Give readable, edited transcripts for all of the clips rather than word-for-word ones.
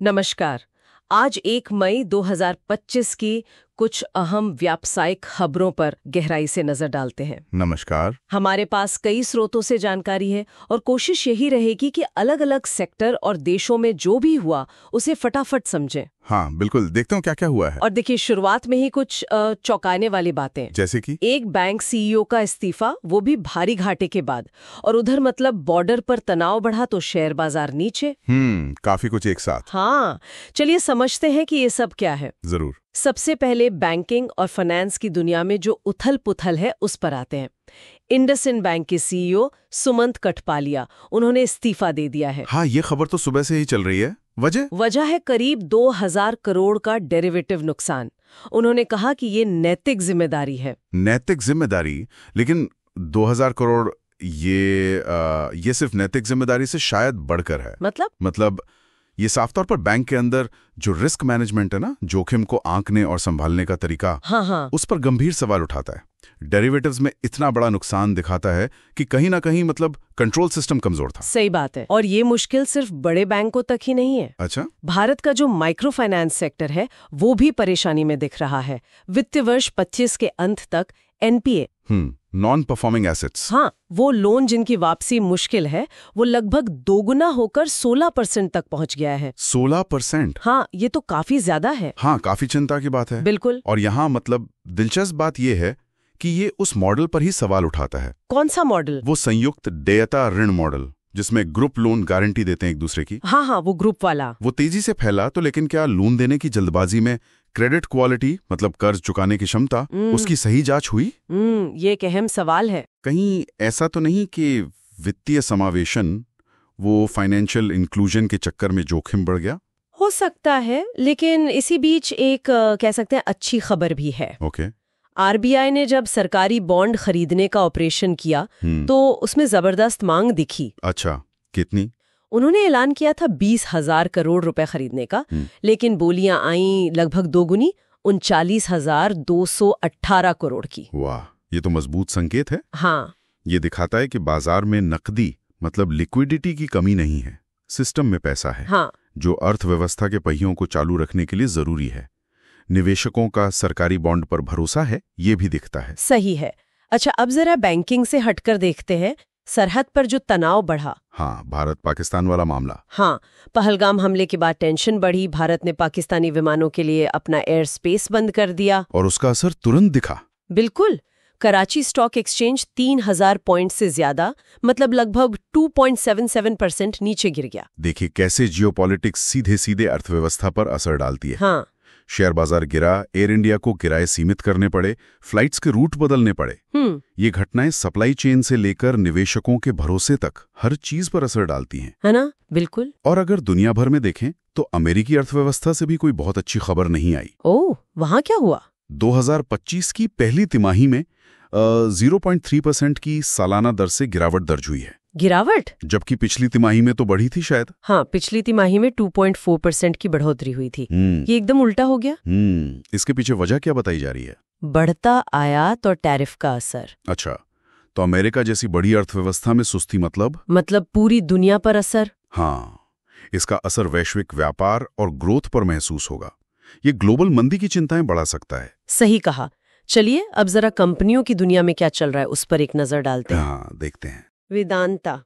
नमस्कार। आज 1 मई 2025 की कुछ अहम व्यावसायिक खबरों पर गहराई से नजर डालते हैं। नमस्कार। हमारे पास कई स्रोतों से जानकारी है और कोशिश यही रहेगी कि अलग-अलग सेक्टर और देशों में जो भी हुआ उसे फटाफट समझें। हाँ बिल्कुल, देखता हूँ क्या क्या हुआ है। और देखिए, शुरुआत में ही कुछ चौंकाने वाली बातें, जैसे कि एक बैंक सीईओ का इस्तीफा, वो भी भारी घाटे के बाद। और उधर मतलब बॉर्डर पर तनाव बढ़ा तो शेयर बाजार नीचे। काफी कुछ एक साथ। हाँ, चलिए समझते हैं कि ये सब क्या है। जरूर। सबसे पहले बैंकिंग और फाइनेंस की दुनिया में जो उथल पुथल है उस पर आते हैं। इंडसइंड बैंक के सीईओ सुमंत कठपालिया, उन्होंने इस्तीफा दे दिया है। हाँ, ये खबर तो सुबह से ही चल रही है। वजह है करीब 2000 करोड़ का डेरिवेटिव नुकसान। उन्होंने कहा कि ये नैतिक जिम्मेदारी है। नैतिक जिम्मेदारी? लेकिन 2000 करोड़ ये सिर्फ नैतिक जिम्मेदारी से शायद बढ़कर है। मतलब ये साफ तौर पर बैंक के अंदर जो रिस्क मैनेजमेंट है ना, जोखिम को आंकने और संभालने का तरीका, हाँ। उस पर गंभीर सवाल उठाता है। डेरिवेटिव्स में इतना बड़ा नुकसान दिखाता है कि कहीं ना कहीं मतलब कंट्रोल सिस्टम कमजोर था। सही बात है। और ये मुश्किल सिर्फ बड़े बैंकों तक ही नहीं है। अच्छा? भारत का जो माइक्रो फाइनेंस सेक्टर है वो भी परेशानी में दिख रहा है। वित्तीय वर्ष 25 के अंत तक एनपीए, नॉन परफॉर्मिंग एसेट्स, हाँ, वो लोन जिनकी वापसी मुश्किल है, वो लगभग दोगुना होकर 16% तक पहुंच गया है। 16%? हाँ, ये तो काफी ज्यादा है। हाँ, काफी चिंता की बात है। बिल्कुल। और यहाँ मतलब दिलचस्प बात यह है कि ये उस मॉडल पर ही सवाल उठाता है। कौन सा मॉडल? वो संयुक्त देयता ऋण मॉडल, जिसमें ग्रुप लोन गारंटी देते हैं एक दूसरे की। हाँ, वो ग्रुप वाला। वो तेजी से फैला तो, लेकिन क्या लोन देने की जल्दबाजी में क्रेडिट क्वालिटी, मतलब कर्ज चुकाने की क्षमता, उसकी सही जांच हुई? ये एक अहम सवाल है। कहीं ऐसा तो नहीं कि वित्तीय समावेशन, वो फाइनेंशियल इंक्लूजन के चक्कर में जोखिम बढ़ गया? हो सकता है, लेकिन इसी बीच एक कह सकते हैं अच्छी खबर भी है। ओके। आरबीआई ने जब सरकारी बॉन्ड खरीदने का ऑपरेशन किया तो उसमें जबरदस्त मांग दिखी। अच्छा, कितनी? उन्होंने ऐलान किया था 20,000 करोड़ रुपए खरीदने का, लेकिन बोलियां आईं लगभग दोगुनी, 39,218 करोड़ की। वाह, ये तो मजबूत संकेत है। हाँ, ये दिखाता है कि बाजार में नकदी, मतलब लिक्विडिटी की कमी नहीं है, सिस्टम में पैसा है। हाँ, जो अर्थव्यवस्था के पहियों को चालू रखने के लिए जरूरी है। निवेशकों का सरकारी बॉन्ड पर भरोसा है, ये भी दिखता है। सही है। अच्छा, अब जरा बैंकिंग से हटकर देखते हैं। सरहद पर जो तनाव बढ़ा, हाँ, भारत पाकिस्तान वाला मामला। हाँ, पहलगाम हमले के बाद टेंशन बढ़ी। भारत ने पाकिस्तानी विमानों के लिए अपना एयर स्पेस बंद कर दिया और उसका असर तुरंत दिखा। बिल्कुल। कराची स्टॉक एक्सचेंज 3000 पॉइंट से ज्यादा, मतलब लगभग 2.77% नीचे गिर गया। देखिए कैसे जियोपॉलिटिक्स सीधे सीधे अर्थव्यवस्था पर असर डालती है। हाँ, शेयर बाजार गिरा, एयर इंडिया को किराए सीमित करने पड़े, फ्लाइट्स के रूट बदलने पड़े। ये घटनाएं सप्लाई चेन से लेकर निवेशकों के भरोसे तक हर चीज पर असर डालती हैं। है ना? बिल्कुल। और अगर दुनिया भर में देखें तो अमेरिकी अर्थव्यवस्था से भी कोई बहुत अच्छी खबर नहीं आई। ओह, वहां क्या हुआ? 2025 की पहली तिमाही में 0.3% की सालाना दर से गिरावट दर्ज हुई है। गिरावट? जबकि पिछली तिमाही में तो बढ़ी थी शायद। हाँ, पिछली तिमाही में 2.4% की बढ़ोतरी हुई थी। ये एकदम उल्टा हो गया। इसके पीछे वजह क्या बताई जा रही है? बढ़ता आयात और टैरिफ का असर। अच्छा, तो अमेरिका जैसी बड़ी अर्थव्यवस्था में सुस्ती मतलब पूरी दुनिया पर असर। हाँ, इसका असर वैश्विक व्यापार और ग्रोथ पर महसूस होगा। ये ग्लोबल मंदी की चिंताएं बढ़ा सकता है। सही कहा। चलिए अब जरा कंपनियों की दुनिया में क्या चल रहा है उस पर एक नजर डालते हैं। हाँ, देखते हैं। वेदांता,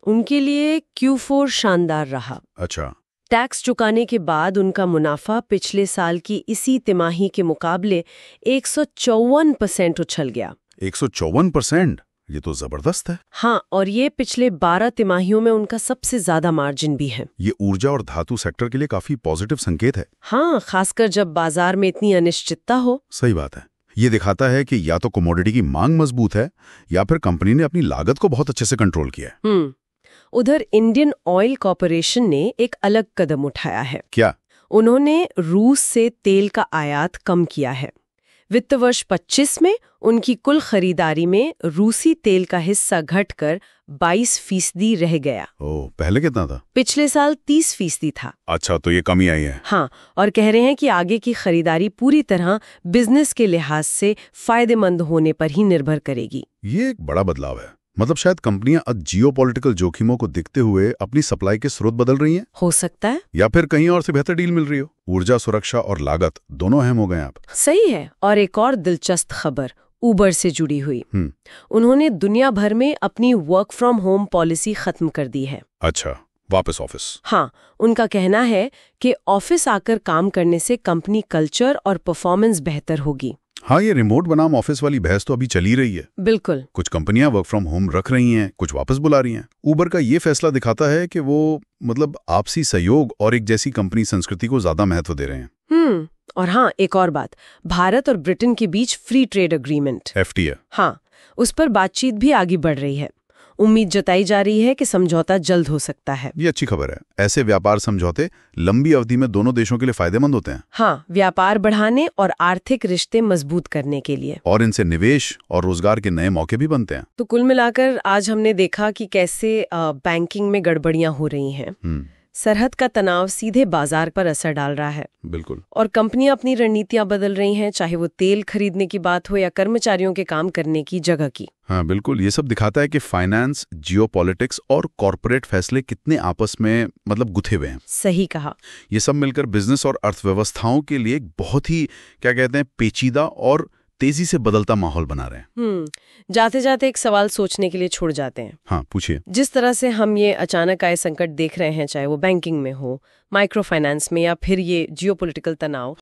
उनके लिए Q4 शानदार रहा। अच्छा। टैक्स चुकाने के बाद उनका मुनाफा पिछले साल की इसी तिमाही के मुकाबले 154% उछल गया। 154%? ये तो जबरदस्त है। हाँ, और ये पिछले 12 तिमाहियों में उनका सबसे ज्यादा मार्जिन भी है। ये ऊर्जा और धातु सेक्टर के लिए काफी पॉजिटिव संकेत है। हाँ, खासकर जब बाजार में इतनी अनिश्चितता हो। सही बात है। ये दिखाता है कि या तो कमोडिटी की मांग मजबूत है या फिर कंपनी ने अपनी लागत को बहुत अच्छे से कंट्रोल किया है। उधर इंडियन ऑयल कॉर्पोरेशन ने एक अलग कदम उठाया है। क्या? उन्होंने रूस से तेल का आयात कम किया है। वित्त वर्ष 25 में उनकी कुल खरीदारी में रूसी तेल का हिस्सा घटकर 22% रह गया। ओह, पहले कितना था? पिछले साल 30% था। अच्छा, तो ये कमी आई है। हाँ, और कह रहे हैं कि आगे की खरीदारी पूरी तरह बिजनेस के लिहाज से फायदेमंद होने पर ही निर्भर करेगी। ये एक बड़ा बदलाव है। मतलब शायद कंपनियां अब जियोपॉलिटिकल जोखिमों को देखते हुए अपनी सप्लाई के स्रोत बदल रही हैं। हो सकता है, या फिर कहीं और से बेहतर डील मिल रही हो। ऊर्जा सुरक्षा और लागत दोनों अहम हो गए अब। सही है। और एक और दिलचस्प खबर उबर से जुड़ी हुई। उन्होंने दुनिया भर में अपनी वर्क फ्रॉम होम पॉलिसी खत्म कर दी है। अच्छा, वापस ऑफिस? हाँ, उनका कहना है कि ऑफिस आकर काम करने से कंपनी कल्चर और परफॉर्मेंस बेहतर होगी। हाँ, ये रिमोट बनाम ऑफिस वाली बहस तो अभी चली रही है। बिल्कुल। कुछ कंपनियां वर्क फ्रॉम होम रख रही हैं, कुछ वापस बुला रही हैं। उबर का ये फैसला दिखाता है कि वो आपसी सहयोग और एक जैसी कंपनी संस्कृति को ज्यादा महत्व दे रहे हैं। और हाँ, एक और बात, भारत और ब्रिटेन के बीच फ्री ट्रेड एग्रीमेंट FTA, हाँ, उस पर बातचीत भी आगे बढ़ रही है। उम्मीद जताई जा रही है कि समझौता जल्द हो सकता है। ये अच्छी खबर है। ऐसे व्यापार समझौते लंबी अवधि में दोनों देशों के लिए फायदेमंद होते हैं। हाँ, व्यापार बढ़ाने और आर्थिक रिश्ते मजबूत करने के लिए। और इनसे निवेश और रोजगार के नए मौके भी बनते हैं। तो कुल मिलाकर आज हमने देखा कि कैसे बैंकिंग में गड़बड़ियां हो रही हैं। सरहद का तनाव सीधे बाजार पर असर डाल रहा है। बिल्कुल। और कंपनियां अपनी रणनीतियां बदल रही हैं, चाहे वो तेल खरीदने की बात हो या कर्मचारियों के काम करने की जगह की। हाँ बिल्कुल, ये सब दिखाता है कि फाइनेंस, जियोपॉलिटिक्स और कॉर्पोरेट फैसले कितने आपस में गुथे हुए हैं। सही कहा। ये सब मिलकर बिजनेस और अर्थव्यवस्थाओं के लिए एक बहुत ही पेचीदा और तेजी से बदलता माहौल बना रहे हैं। जाते जाते एक सवाल सोचने के लिए छोड़ जाते हैं। हाँ, पूछिए। जिस तरह से हम ये अचानक आए संकट देख रहे हैं, चाहे वो बैंकिंग में हो, माइक्रो फाइनेंस में या फिर ये जियोपॉलिटिकल तनाव,